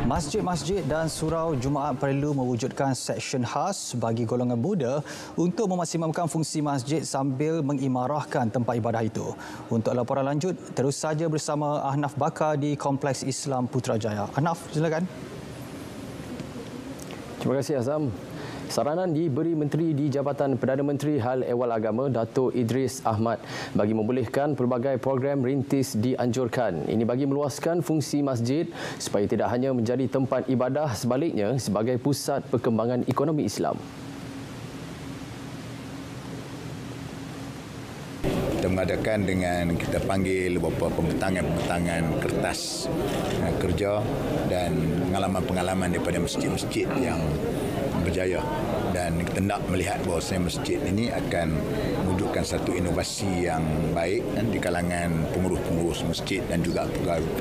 Masjid-masjid dan surau Jumaat perlu mewujudkan seksyen khas bagi golongan muda untuk memaksimumkan fungsi masjid sambil mengimarahkan tempat ibadah itu. Untuk laporan lanjut, terus saja bersama Ahnaf Bakar di Kompleks Islam Putrajaya. Ahnaf, silakan. Terima kasih Azam. Saranan diberi Menteri di Jabatan Perdana Menteri Hal Ehwal Agama Datuk Idris Ahmad bagi membolehkan pelbagai program rintis dianjurkan. Ini bagi meluaskan fungsi masjid supaya tidak hanya menjadi tempat ibadah, sebaliknya sebagai pusat perkembangan ekonomi Islam. Kita mengadakan dengan kita panggil beberapa pembentangan kertas kerja dan pengalaman-pengalaman daripada masjid-masjid yang berjaya, dan kita nak melihat bahawa masjid ini akan mewujudkan satu inovasi yang baik di kalangan pengurus-pengurus masjid dan juga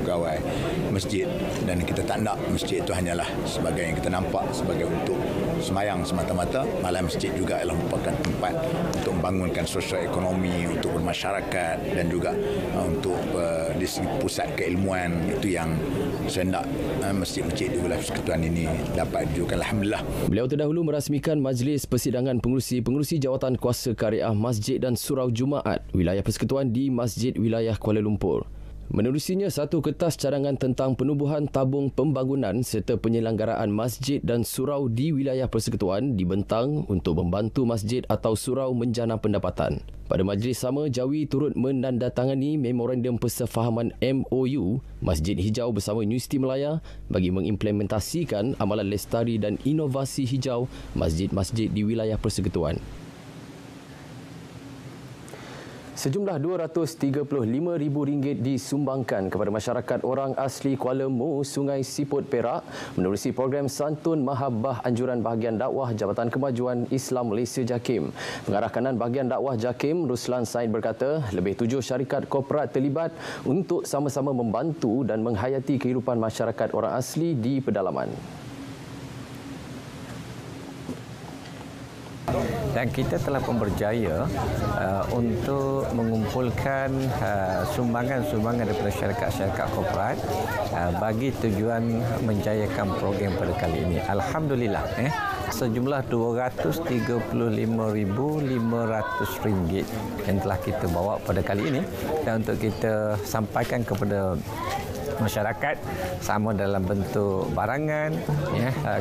pegawai masjid, dan kita tak nak masjid itu hanyalah sebagai yang kita nampak sebagai untuk semayang semata-mata, malah masjid juga adalah merupakan tempat untuk membangunkan sosial ekonomi, untuk bermasyarakat dan juga untuk di segi pusat keilmuan. Itu yang saya nak masjid-masjid di wilayah Persekutuan ini dapat diwujudkan. Alhamdulillah. Beliau terdahulu merasmikan Majlis Persidangan Pengerusi Jawatan Kuasa Karya Masjid dan Surau Jumaat Wilayah Persekutuan di Masjid Wilayah Kuala Lumpur. Menerusinya satu kertas cadangan tentang penubuhan tabung pembangunan serta penyelenggaraan masjid dan surau di wilayah persekutuan dibentang untuk membantu masjid atau surau menjana pendapatan. Pada majlis sama, Jawi turut menandatangani Memorandum Persefahaman MOU Masjid Hijau bersama Universiti Melaya bagi mengimplementasikan amalan lestari dan inovasi hijau masjid-masjid di wilayah persekutuan. Sejumlah RM235,000 disumbangkan kepada masyarakat orang asli Kuala Mu, Sungai Siput, Perak menerusi program Santun Mahabbah Anjuran Bahagian Dakwah Jabatan Kemajuan Islam Malaysia JAKIM. Pengarah kanan Bahagian Dakwah JAKIM, Ruslan Said berkata, lebih 7 syarikat korporat terlibat untuk sama-sama membantu dan menghayati kehidupan masyarakat orang asli di pedalaman. Dan kita telah pun berjaya untuk mengumpulkan sumbangan-sumbangan daripada syarikat-syarikat korporat bagi tujuan menjayakan program pada kali ini. Alhamdulillah, sejumlah RM235,500 yang telah kita bawa pada kali ini, dan untuk kita sampaikan kepada masyarakat sama dalam bentuk barangan,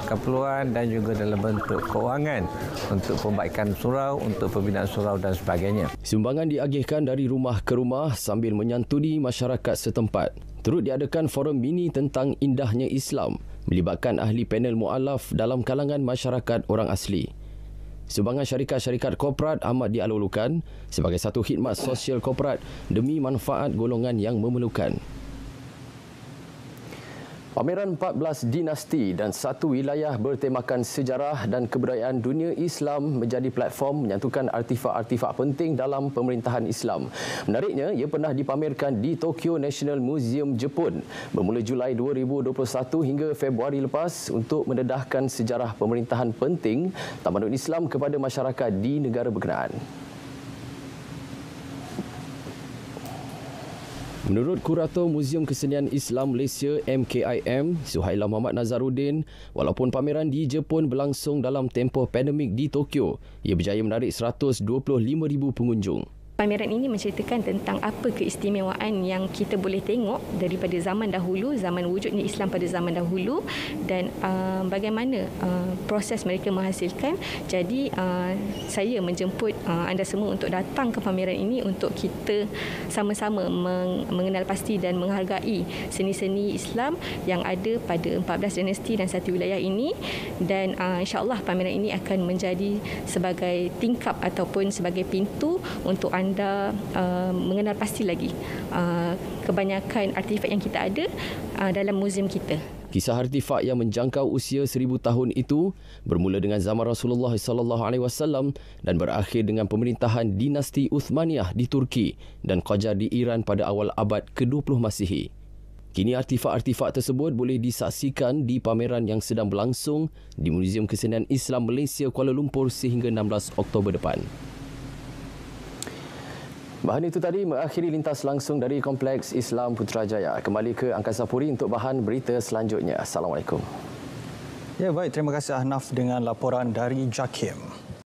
keperluan dan juga dalam bentuk kewangan untuk perbaikan surau, untuk pembinaan surau dan sebagainya. Sumbangan diagihkan dari rumah ke rumah sambil menyantuni masyarakat setempat. Turut diadakan forum mini tentang indahnya Islam melibatkan ahli panel mualaf dalam kalangan masyarakat orang asli. Sumbangan syarikat-syarikat korporat amat dialulukan sebagai satu khidmat sosial korporat demi manfaat golongan yang memerlukan. Pameran 14 dinasti dan satu wilayah bertemakan sejarah dan kebudayaan dunia Islam menjadi platform menyatukan artifak-artifak penting dalam pemerintahan Islam. Menariknya, ia pernah dipamerkan di Tokyo National Museum, Jepun bermula Julai 2021 hingga Februari lepas untuk mendedahkan sejarah pemerintahan penting tamadun Islam kepada masyarakat di negara berkenaan. Menurut Kurator Muzium Kesenian Islam Malaysia MKIM, Suhaila Muhammad Nazaruddin, walaupun pameran di Jepun berlangsung dalam tempoh pandemik di Tokyo, ia berjaya menarik 125,000 pengunjung. Pameran ini menceritakan tentang apa keistimewaan yang kita boleh tengok daripada zaman dahulu, zaman wujudnya Islam pada zaman dahulu, dan bagaimana proses mereka menghasilkan. Jadi saya menjemput anda semua untuk datang ke pameran ini untuk kita sama-sama mengenal pasti dan menghargai seni-seni Islam yang ada pada 14 dinasti dan satu wilayah ini, dan insya-Allah pameran ini akan menjadi sebagai tingkap ataupun sebagai pintu untuk anda mengenal pasti lagi kebanyakan artifak yang kita ada dalam muzium kita. Kisah artifak yang menjangkau usia 1000 tahun itu bermula dengan zaman Rasulullah SAW dan berakhir dengan pemerintahan dinasti Uthmaniyah di Turki dan Qajar di Iran pada awal abad ke-20 Masihi. Kini artifak-artifak tersebut boleh disaksikan di pameran yang sedang berlangsung di Muzium Kesenian Islam Malaysia Kuala Lumpur sehingga 16 Oktober depan. Bahan itu tadi mengakhiri lintas langsung dari Kompleks Islam Putrajaya. Kembali ke Angkasa Puri untuk bahan berita selanjutnya. Assalamualaikum. Ya, baik. Terima kasih Ahnaf dengan laporan dari JAKIM.